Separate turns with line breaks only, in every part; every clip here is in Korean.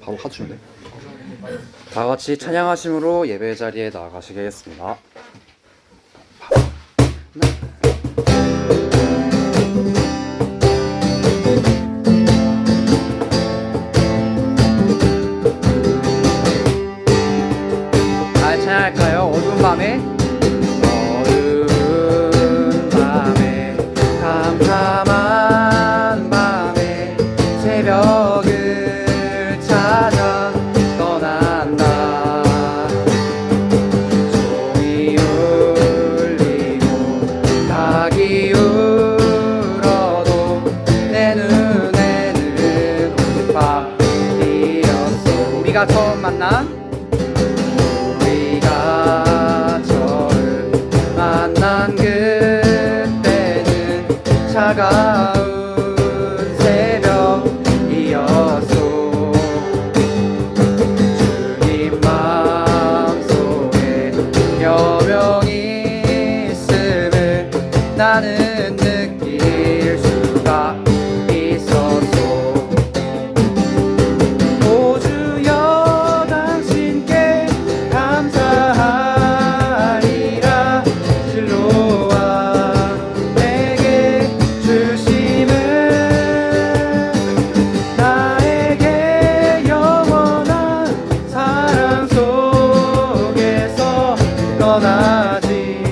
바로 하주인데. 다 같이 찬양하심으로 예배 자리에 나아가시겠습니다. 잘 찬양할까요? 어두운 밤에 캄캄한 밤에 새벽을 찾아 떠난다. 종이 울리고 닭이 울어도 내 눈에는 오직 밤이었어. 우리가 처음 만난 그때는 차가운 새벽이었소. 주님 마음속에 여명이 있음을 나는 느낄 수가 있었소. 오 주여 당신께 감사하리라. 실로와 내게 주심은 나에게 영원한 사랑 속에서 떠나지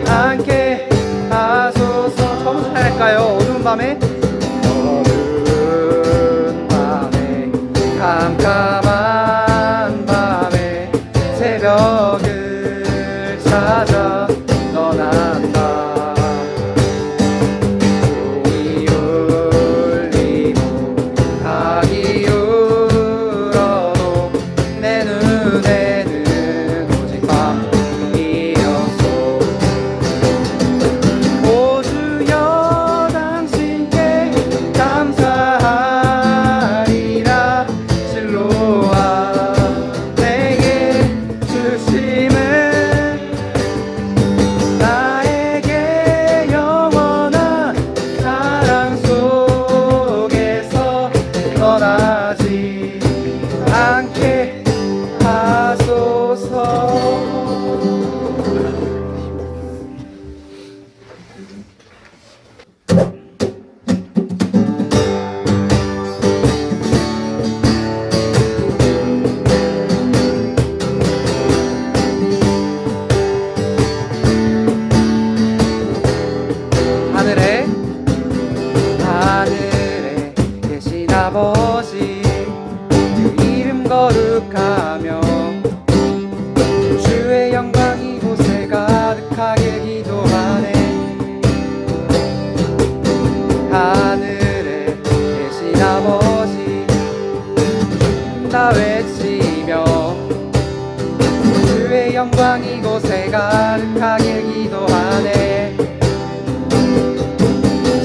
않게 하소서. 처음 할까요? 어두운 밤에 캄캄한 밤에 새벽을 찾아 떠난다. 종이 울리고 닭이 울어도 내 눈에는 오직 밤이었소. 오 주여 당신께 감사하리라. 실로와 내게 주심은 나에게 영원한 사랑 속에서 떠나지 않게 하소서. 하늘에 계신 아버지, 그 이름 거룩하며 주의 영광 이곳에 가득하게 기도하네. 하늘에 계신 아버지 다 외치며 주의 영광 이곳에 가득하게 기도하네.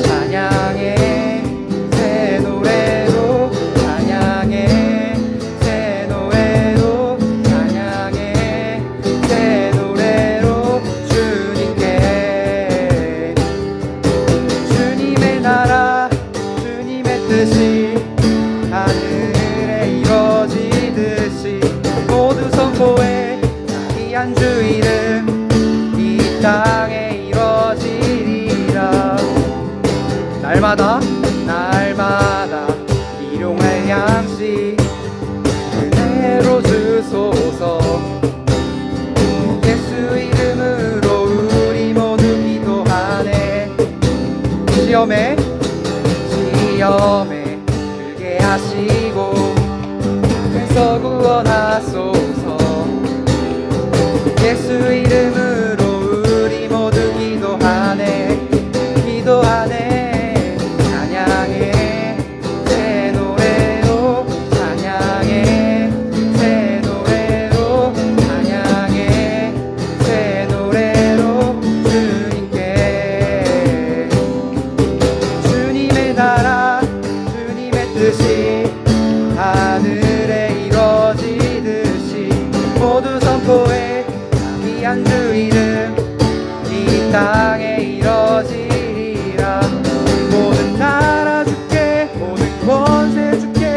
찬양의 새 노래로, 찬양의 새 노래로, 찬양의 새 노래로 주님께. 주님의 나라 주님의 뜻이 하늘에 이루어지듯이 모두 선포해. 귀한 주 이름 이 땅에 이루어지리라. 날마다 일용할 양식 은혜로 주소서. 예수 이름으로 우리 모두 기도하네. 시험에 들게 하시고 에서 구원하소서. 예수 이름으로 우리 모두 기도하네. 찬양의 새 노래로, 찬양의 새 노래로, 찬양의 새 노래로 주님께. 주님의 나라 주님의 뜻이 하늘에 이루어지듯이 모두 선포해. 귀한 주 이름 이 땅에 이루어지리라. 모든 나라 주께, 모든 권세 주께,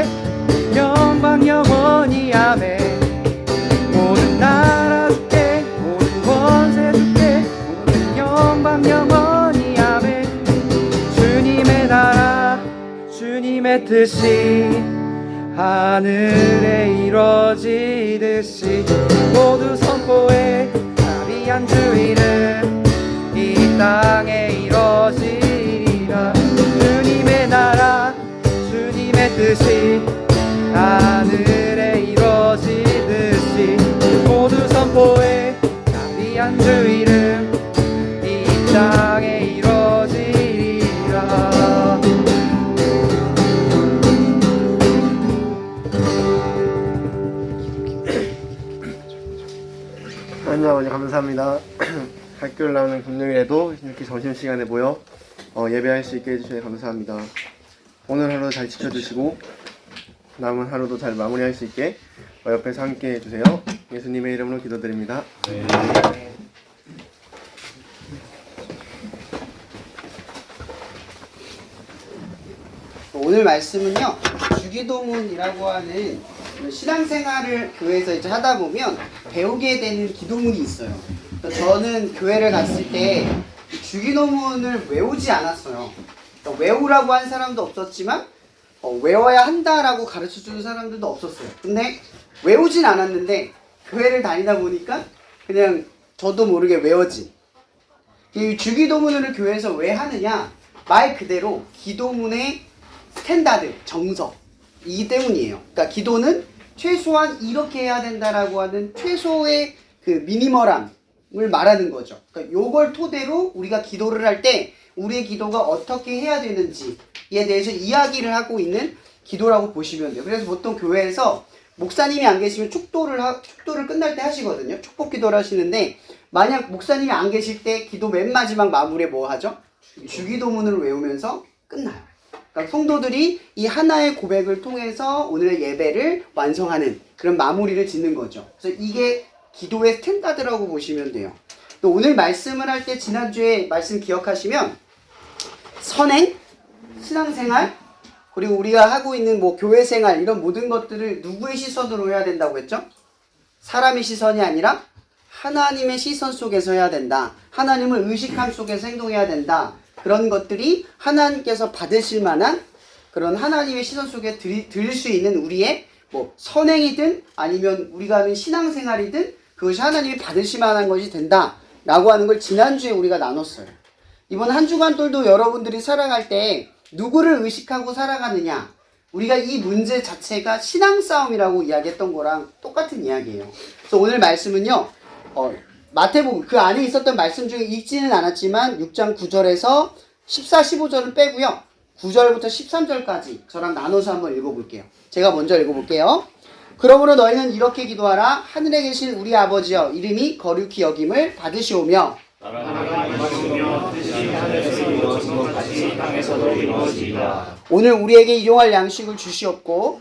뜻이 하늘에 이루어지듯이 모두 선포해 자비한 주 이름 이 땅에 이루어지리라. 주님의 나라 주님의 뜻이 하늘에 이루어지듯이 모두 선포해 자비한 주 이름 이 땅에 이루어지리라.
하나님 아버지 감사합니다. 학교를 나오는 금요일에도 이렇게 점심시간에 모여 예배할 수 있게 해주셔서 감사합니다. 오늘 하루 잘 지켜주시고 남은 하루도 잘 마무리할 수 있게 옆에서 함께 해주세요. 예수님의 이름으로 기도드립니다.
오늘 말씀은요, 주기도문이라고 하는 신앙생활을 교회에서 이제 하다 보면 배우게 되는 기도문이 있어요. 저는 교회를 갔을 때 주기도문을 외우지 않았어요. 외우라고 한 사람도 없었지만 외워야 한다라고 가르쳐주는 사람들도 없었어요. 근데 외우진 않았는데 교회를 다니다 보니까 그냥 저도 모르게 외워진. 이 주기도문을 교회에서 왜 하느냐? 말 그대로 기도문의 스탠다드, 정석이기 때문이에요. 그러니까 기도는 최소한 이렇게 해야 된다라고 하는 최소의 그 미니멀함을 말하는 거죠. 그러니까 요걸 토대로 우리가 기도를 할 때 우리의 기도가 어떻게 해야 되는지에 대해서 이야기를 하고 있는 기도라고 보시면 돼요. 그래서 보통 교회에서 목사님이 안 계시면 축도를 끝날 때 하시거든요. 축복 기도를 하시는데 만약 목사님이 안 계실 때 기도 맨 마지막 마무리에 뭐 하죠? 주기도문을 외우면서 끝나요. 그러니까 성도들이 이 하나의 고백을 통해서 오늘의 예배를 완성하는 그런 마무리를 짓는 거죠. 그래서 이게 기도의 스탠다드라고 보시면 돼요. 또 오늘 말씀을 할 때 지난주에 말씀 기억하시면 선행, 신앙생활, 그리고 우리가 하고 있는 뭐 교회생활 이런 모든 것들을 누구의 시선으로 해야 된다고 했죠? 사람의 시선이 아니라 하나님의 시선 속에서 해야 된다. 하나님을 의식함 속에서 행동해야 된다. 그런 것들이 하나님께서 받으실 만한 그런 하나님의 시선 속에 들릴 수 있는 우리의 뭐 선행이든 아니면 우리가 하는 신앙생활이든 그것이 하나님이 받으실 만한 것이 된다라고 하는 걸 지난주에 우리가 나눴어요. 이번 한 주간들도 여러분들이 살아갈 때 누구를 의식하고 살아가느냐, 우리가 이 문제 자체가 신앙 싸움이라고 이야기했던 거랑 똑같은 이야기예요. 그래서 오늘 말씀은요, 마태복음 그 안에 있었던 말씀 중에 읽지는 않았지만 6장 9절에서 14, 15절은 빼고요. 9절부터 13절까지 저랑 나눠서 한번 읽어볼게요. 제가 먼저 읽어볼게요. 그러므로 너희는 이렇게 기도하라. 하늘에 계신 우리 아버지여, 이름이 거룩히 여김을 받으시오며 오늘 우리에게 일용할 양식을 주시옵고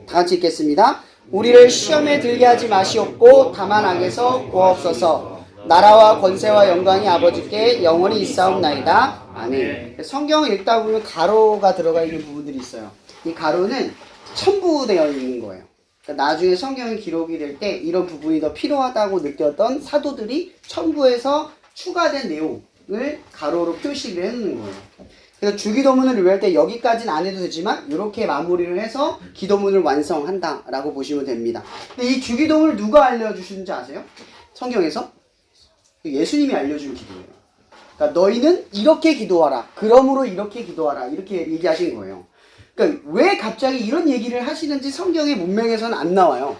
다 같이 읽겠습니다. 우리를 시험에 들게 하지 마시옵고 다만 악에서 구하옵소서. 나라와 권세와 영광이 아버지께 영원히 있사옵나이다. 아멘. 성경을 읽다 보면 가로가 들어가 있는 부분들이 있어요. 이 가로는 첨부되어 있는 거예요. 그러니까 나중에 성경이 기록이 될 때 이런 부분이 더 필요하다고 느꼈던 사도들이 첨부해서 추가된 내용을 가로로 표시를 해놓는 거예요. 그래서 주기도문을 외울 때 여기까지는 안 해도 되지만 이렇게 마무리를 해서 기도문을 완성한다라고 보시면 됩니다. 근데 이 주기도문을 누가 알려주시는지 아세요? 성경에서? 예수님이 알려준 기도예요. 그러니까 너희는 이렇게 기도하라. 그러므로 이렇게 기도하라. 이렇게 얘기하신 거예요. 그러니까 왜 갑자기 이런 얘기를 하시는지 성경의 문맥에서는 안 나와요.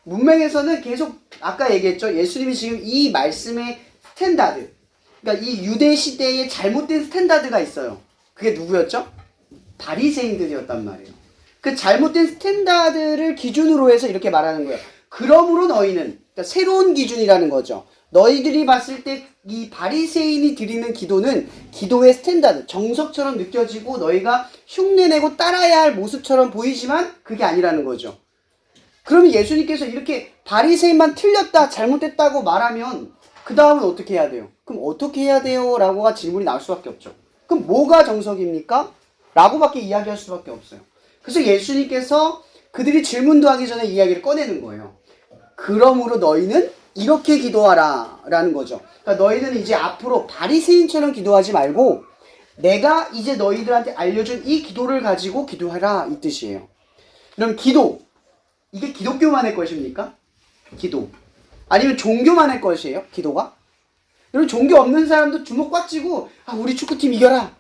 문맥에서는 계속 아까 얘기했죠. 예수님이 지금 이 말씀의 스탠다드, 그러니까 이 유대 시대의 잘못된 스탠다드가 있어요. 그게 누구였죠? 바리새인들이었단 말이에요. 그 잘못된 스탠다드를 기준으로 해서 이렇게 말하는 거예요. 그러므로 너희는, 그러니까 새로운 기준이라는 거죠. 너희들이 봤을 때 이 바리새인이 드리는 기도는 기도의 스탠다드, 정석처럼 느껴지고 너희가 흉내내고 따라야 할 모습처럼 보이지만 그게 아니라는 거죠. 그러면 예수님께서 이렇게 바리새인만 틀렸다, 잘못됐다고 말하면 그 다음은 어떻게 해야 돼요? 그럼 어떻게 해야 돼요? 라고가 질문이 나올 수밖에 없죠. 그럼 뭐가 정석입니까? 라고밖에 이야기할 수밖에 없어요. 그래서 예수님께서 그들이 질문도 하기 전에 이야기를 꺼내는 거예요. 그러므로 너희는 이렇게 기도하라 라는 거죠. 그러니까 너희들은 이제 앞으로 바리새인처럼 기도하지 말고 내가 이제 너희들한테 알려준 이 기도를 가지고 기도하라 이 뜻이에요. 그럼 기도, 이게 기독교만의 것입니까? 기도. 아니면 종교만의 것이에요? 기도가? 여러분 종교 없는 사람도 주먹 꽉 쥐고 우리 축구팀 이겨라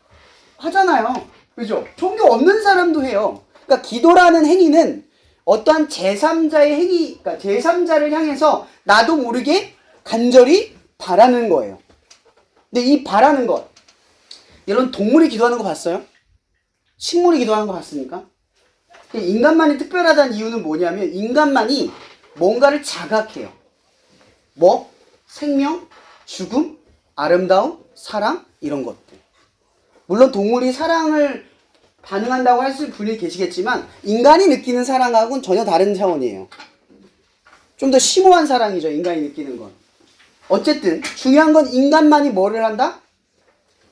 하잖아요. 그죠? 종교 없는 사람도 해요. 그러니까 기도라는 행위는 어떠한 제3자의 행위, 그러니까 제3자를 향해서 나도 모르게 간절히 바라는 거예요. 근데 이 바라는 것, 여러분 동물이 기도하는 거 봤어요? 식물이 기도하는 거 봤습니까? 인간만이 특별하다는 이유는 뭐냐면 인간만이 뭔가를 자각해요. 뭐? 생명, 죽음, 아름다움, 사랑 이런 것들. 물론 동물이 사랑을 반응한다고 하실 분이 계시겠지만 인간이 느끼는 사랑하고는 전혀 다른 차원이에요. 좀 더 심오한 사랑이죠. 인간이 느끼는 건. 어쨌든 중요한 건 인간만이 뭐를 한다?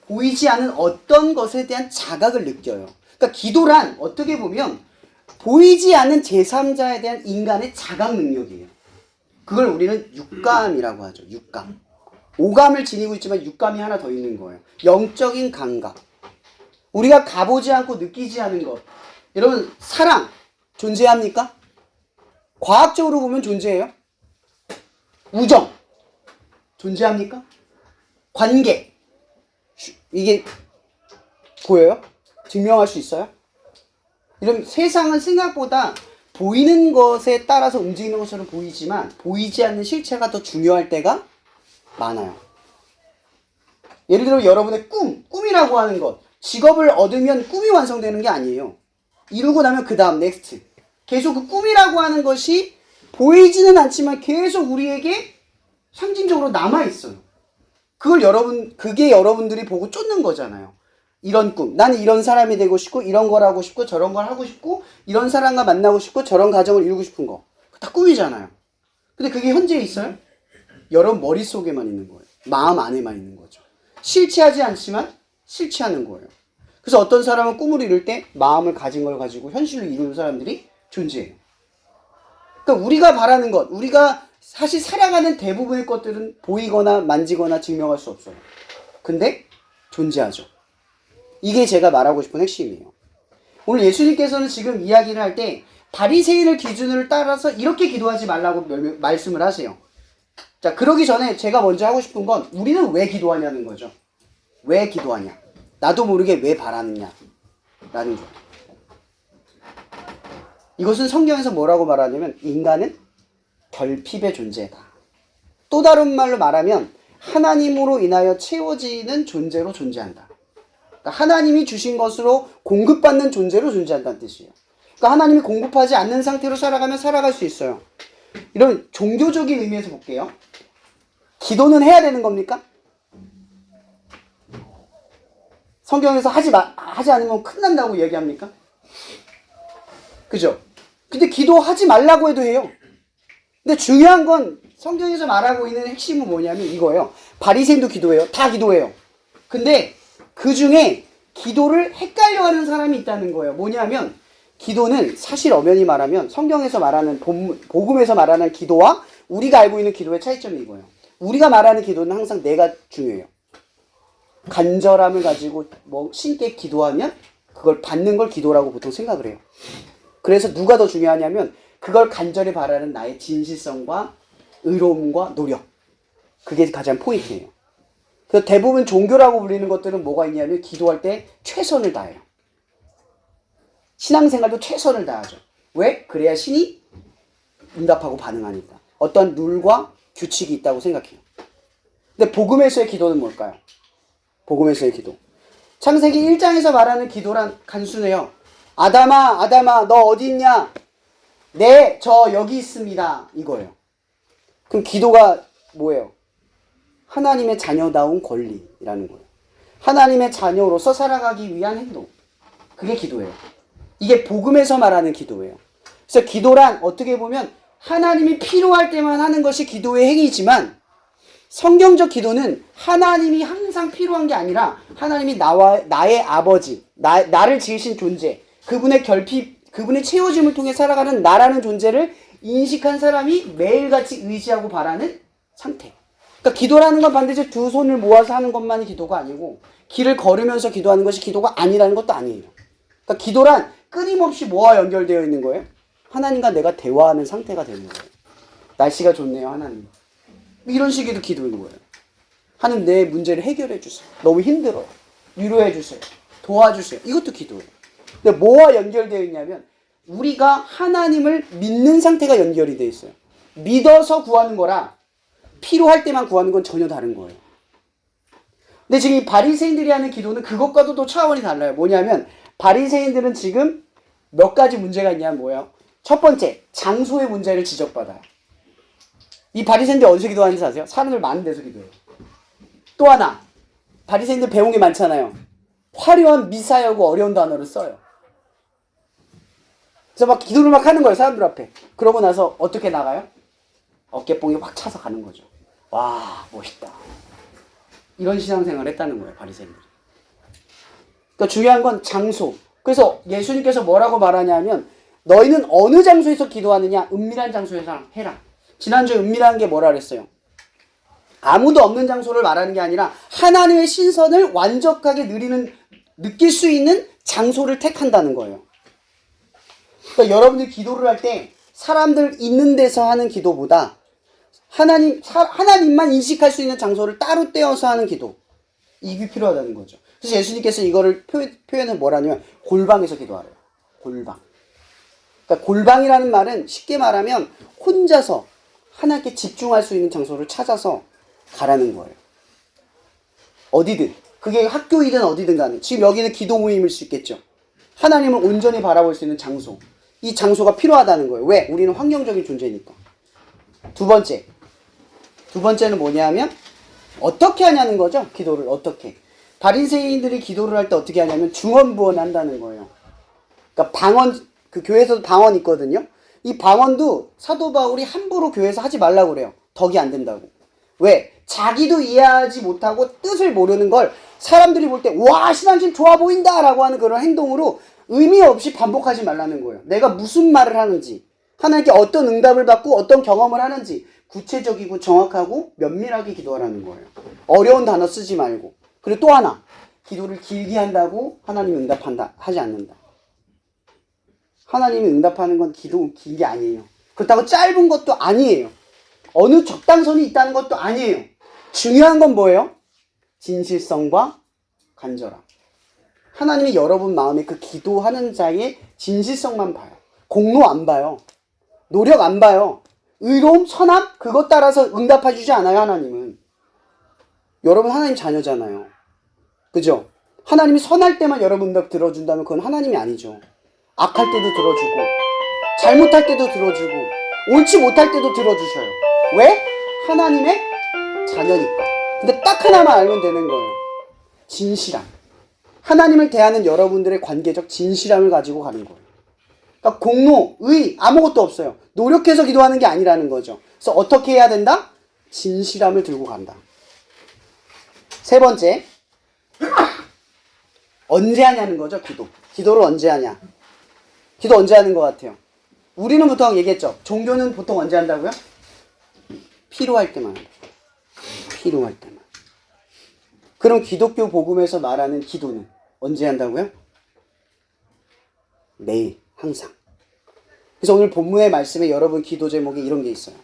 보이지 않는 어떤 것에 대한 자각을 느껴요. 그러니까 기도란 어떻게 보면 보이지 않는 제3자에 대한 인간의 자각 능력이에요. 그걸 우리는 육감이라고 하죠. 육감. 오감을 지니고 있지만 육감이 하나 더 있는 거예요. 영적인 감각. 우리가 가보지 않고 느끼지 않은 것. 여러분 사랑 존재합니까? 과학적으로 보면 존재해요. 우정 존재합니까? 관계 이게 보여요? 증명할 수 있어요? 이런 세상은 생각보다 보이는 것에 따라서 움직이는 것처럼 보이지만 보이지 않는 실체가 더 중요할 때가 많아요. 예를 들어 여러분의 꿈이라고 하는 것, 직업을 얻으면 꿈이 완성되는 게 아니에요. 이루고 나면 그 다음 넥스트. 계속 그 꿈이라고 하는 것이 보이지는 않지만 계속 우리에게 상징적으로 남아있어요. 그게 여러분들이 보고 쫓는 거잖아요. 이런 꿈. 나는 이런 사람이 되고 싶고, 이런 걸 하고 싶고, 저런 걸 하고 싶고, 이런 사람과 만나고 싶고, 저런 가정을 이루고 싶은 거. 다 꿈이잖아요. 근데 그게 현재 있어요? 여러분 머릿속에만 있는 거예요. 마음 안에만 있는 거죠. 실체하지 않지만 실체하는 거예요. 그래서 어떤 사람은 꿈을 이룰 때 마음을 가진 걸 가지고 현실로 이루는 사람들이 존재해요. 그러니까 우리가 바라는 것, 우리가 사실 살아가는 대부분의 것들은 보이거나 만지거나 증명할 수 없어요. 근데 존재하죠. 이게 제가 말하고 싶은 핵심이에요. 오늘 예수님께서는 지금 이야기를 할 때 바리새인을 기준을 따라서 이렇게 기도하지 말라고 말씀을 하세요. 자, 그러기 전에 제가 먼저 하고 싶은 건 우리는 왜 기도하냐는 거죠. 왜 기도하냐? 나도 모르게 왜 바라느냐? 라는 거예요. 이것은 성경에서 뭐라고 말하냐면 인간은 결핍의 존재다. 또 다른 말로 말하면 하나님으로 인하여 채워지는 존재로 존재한다. 그러니까 하나님이 주신 것으로 공급받는 존재로 존재한다는 뜻이에요. 그러니까 하나님이 공급하지 않는 상태로 살아가면 살아갈 수 있어요. 이런 종교적인 의미에서 볼게요. 기도는 해야 되는 겁니까? 성경에서 하지 않으면 큰난다고 얘기합니까? 그죠? 근데 기도하지 말라고 해도 해요. 근데 중요한 건 성경에서 말하고 있는 핵심은 뭐냐면 이거예요. 바리새인도 기도해요. 다 기도해요. 근데 그 중에 기도를 헷갈려하는 사람이 있다는 거예요. 뭐냐면 기도는 사실 엄연히 말하면 성경에서 말하는 복음에서 말하는 기도와 우리가 알고 있는 기도의 차이점이 이거예요. 우리가 말하는 기도는 항상 내가 중요해요. 간절함을 가지고 신께 기도하면 그걸 받는 걸 기도라고 보통 생각을 해요. 그래서 누가 더 중요하냐면 그걸 간절히 바라는 나의 진실성과 의로움과 노력. 그게 가장 포인트예요. 그래서 대부분 종교라고 불리는 것들은 뭐가 있냐면 기도할 때 최선을 다해요. 신앙생활도 최선을 다하죠. 왜? 그래야 신이 응답하고 반응하니까. 어떤 룰과 규칙이 있다고 생각해요. 근데 복음에서의 기도는 뭘까요? 복음에서의 기도. 창세기 1장에서 말하는 기도란 간순해요. 아담아, 아담아, 너 어디 있냐? 네, 저 여기 있습니다. 이거예요. 그럼 기도가 뭐예요? 하나님의 자녀다운 권리라는 거예요. 하나님의 자녀로서 살아가기 위한 행동. 그게 기도예요. 이게 복음에서 말하는 기도예요. 그래서 기도란 어떻게 보면 하나님이 필요할 때만 하는 것이 기도의 행위지만 성경적 기도는 하나님이 항상 필요한 게 아니라 하나님이 나의 아버지, 나를 지으신 존재, 그분의 결핍, 그분의 채워짐을 통해 살아가는 나라는 존재를 인식한 사람이 매일같이 의지하고 바라는 상태. 그러니까 기도라는 건 반드시 두 손을 모아서 하는 것만이 기도가 아니고 길을 걸으면서 기도하는 것이 기도가 아니라는 것도 아니에요. 그러니까 기도란 끊임없이 뭐와 연결되어 있는 거예요? 하나님과 내가 대화하는 상태가 되는 거예요. 날씨가 좋네요, 하나님. 이런 식으로 기도인 거예요. 하나님, 내 문제를 해결해 주세요. 너무 힘들어요. 위로해 주세요. 도와주세요. 이것도 기도예요. 근데 뭐와 연결되어 있냐면 우리가 하나님을 믿는 상태가 연결이 되어 있어요. 믿어서 구하는 거랑 필요할 때만 구하는 건 전혀 다른 거예요. 근데 지금 이 바리새인들이 하는 기도는 그것과도 또 차원이 달라요. 뭐냐면 바리새인들은 지금 몇 가지 문제가 있냐면 뭐예요? 첫 번째, 장소의 문제를 지적받아요. 이 바리새인들이 어디서 기도하는지 아세요? 사람들 많은 데서 기도해요. 또 하나, 바리새인들 배운 게 많잖아요. 화려한 미사여고 어려운 단어를 써요. 그래서 막 기도를 막 하는 거예요, 사람들 앞에. 그러고 나서 어떻게 나가요? 어깨뽕이 확 차서 가는 거죠. 와, 멋있다. 이런 신앙생활을 했다는 거예요, 바리새인들이. 그러니까 중요한 건 장소. 그래서 예수님께서 뭐라고 말하냐면 너희는 어느 장소에서 기도하느냐? 은밀한 장소에서 해라. 지난주에 은밀한 게 뭐라 그랬어요? 아무도 없는 장소를 말하는 게 아니라 하나님의 신선을 완벽하게 느낄 수 있는 장소를 택한다는 거예요. 그러니까 여러분들이 기도를 할 때 사람들 있는 데서 하는 기도보다 하나님만 인식할 수 있는 장소를 따로 떼어서 하는 기도. 이게 필요하다는 거죠. 그래서 예수님께서 이거를 표현을 뭐라냐면 골방에서 기도하래요. 골방. 그러니까 골방이라는 말은 쉽게 말하면 혼자서 하나님께 집중할 수 있는 장소를 찾아서 가라는 거예요. 어디든. 그게 학교이든 어디든 간에. 지금 여기는 기도 모임일 수 있겠죠. 하나님을 온전히 바라볼 수 있는 장소. 이 장소가 필요하다는 거예요. 왜? 우리는 환경적인 존재니까. 두 번째는 뭐냐면 어떻게 하냐는 거죠. 기도를 어떻게. 바리새인들이 기도를 할 때 어떻게 하냐면 중언부언 한다는 거예요. 그러니까 방언, 그 교회에서도 방언 있거든요. 이 방언도 사도 바울이 함부로 교회에서 하지 말라고 그래요. 덕이 안 된다고. 왜? 자기도 이해하지 못하고 뜻을 모르는 걸 사람들이 볼 때 와, 신앙심 좋아 보인다 라고 하는 그런 행동으로 의미 없이 반복하지 말라는 거예요. 내가 무슨 말을 하는지, 하나님께 어떤 응답을 받고 어떤 경험을 하는지 구체적이고 정확하고 면밀하게 기도하라는 거예요. 어려운 단어 쓰지 말고. 그리고 또 하나, 기도를 길게 한다고 하나님이 하지 않는다. 하나님이 응답하는 건 기도 길게 아니에요. 그렇다고 짧은 것도 아니에요. 어느 적당선이 있다는 것도 아니에요. 중요한 건 뭐예요? 진실성과 간절함. 하나님이 여러분 마음에 그 기도하는 자의 진실성만 봐요. 공로 안 봐요. 노력 안 봐요. 의로움, 선함, 그것 따라서 응답해 주지 않아요, 하나님은. 여러분 하나님 자녀잖아요. 그죠? 하나님이 선할 때만 여러분 응답 들어준다면 그건 하나님이 아니죠. 악할 때도 들어주고, 잘못할 때도 들어주고, 옳지 못할 때도 들어주셔요. 왜? 하나님의 자녀니까. 근데 딱 하나만 알면 되는 거예요. 진실함. 하나님을 대하는 여러분들의 관계적 진실함을 가지고 가는 거예요. 그러니까 공로, 의, 아무것도 없어요. 노력해서 기도하는 게 아니라는 거죠. 그래서 어떻게 해야 된다? 진실함을 들고 간다. 세 번째, 언제 하냐는 거죠, 기도. 기도를 언제 하냐. 기도 언제 하는 것 같아요? 우리는 보통 얘기했죠. 종교는 보통 언제 한다고요? 필요할 때만 한다. 필요할 때만. 그럼 기독교 복음에서 말하는 기도는 언제 한다고요? 매일, 항상. 그래서 오늘 본문의 말씀에 여러분 기도 제목에 이런 게 있어요.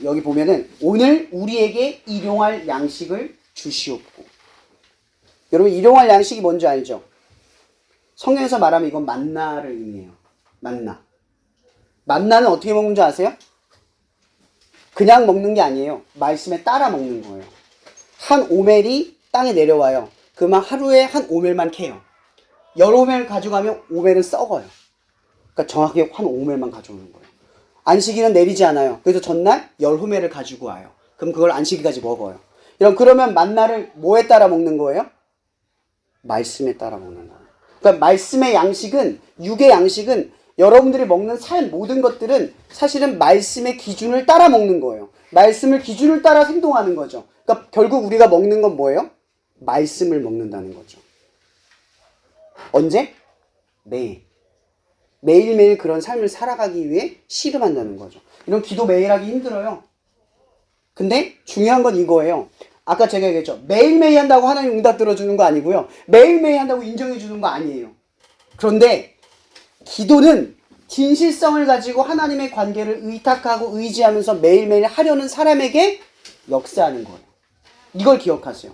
여기 보면은 오늘 우리에게 일용할 양식을 주시옵고. 여러분 일용할 양식이 뭔지 알죠? 성경에서 말하면 이건 만나를 의미해요. 만나. 만나는 어떻게 먹는 줄 아세요? 그냥 먹는 게 아니에요. 말씀에 따라 먹는 거예요. 한 오멜이 땅에 내려와요. 그만 하루에 한 오멜만 캐요. 열 오멜 가져가면 오멜은 썩어요. 그러니까 정확히 한 오멜만 가져오는 거예요. 안식일은 내리지 않아요. 그래서 전날 열 오멜을 가지고 와요. 그럼 그걸 안식일까지 먹어요. 그러면 만나를 뭐에 따라 먹는 거예요? 말씀에 따라 먹는 거예요. 그러니까 말씀의 양식은, 육의 양식은 여러분들이 먹는 모든 것들은 사실은 말씀의 기준을 따라 먹는 거예요. 말씀을 기준을 따라 행동하는 거죠. 그러니까 결국 우리가 먹는 건 뭐예요? 말씀을 먹는다는 거죠. 언제? 매일. 매일매일 그런 삶을 살아가기 위해 씨름한다는 거죠. 이런 기도 매일 하기 힘들어요. 근데 중요한 건 이거예요. 아까 제가 얘기했죠. 매일매일 한다고 하나님 응답 들어주는 거 아니고요. 매일매일 한다고 인정해 주는 거 아니에요. 그런데 기도는 진실성을 가지고 하나님의 관계를 의탁하고 의지하면서 매일매일 하려는 사람에게 역사하는 거예요. 이걸 기억하세요.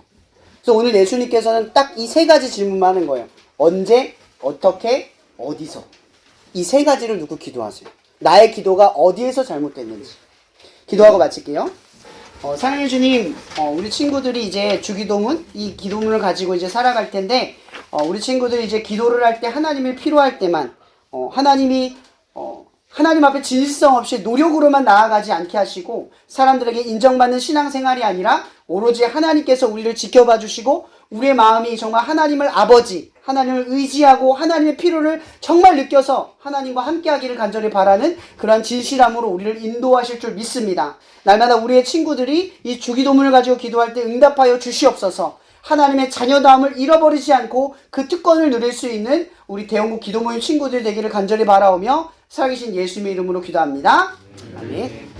그래서 오늘 예수님께서는 딱 이 세 가지 질문만 하는 거예요. 언제, 어떻게, 어디서. 이 세 가지를 놓고 기도하세요. 나의 기도가 어디에서 잘못됐는지. 기도하고 마칠게요. 사랑해 주님, 우리 친구들이 이제 주기도문, 이 기도문을 가지고 이제 살아갈 텐데, 우리 친구들이 이제 기도를 할 때 하나님이 필요할 때만, 하나님 앞에 진실성 없이 노력으로만 나아가지 않게 하시고, 사람들에게 인정받는 신앙생활이 아니라 오로지 하나님께서 우리를 지켜봐 주시고, 우리의 마음이 정말 하나님을 아버지, 하나님을 의지하고 하나님의 필요를 정말 느껴서 하나님과 함께하기를 간절히 바라는 그런 진실함으로 우리를 인도하실 줄 믿습니다. 날마다 우리의 친구들이 이 주기도문을 가지고 기도할 때 응답하여 주시옵소서. 하나님의 자녀다움을 잃어버리지 않고 그 특권을 누릴 수 있는 우리 대형국 기도모임 친구들 되기를 간절히 바라오며 살아계신 예수님의 이름으로 기도합니다. 아멘.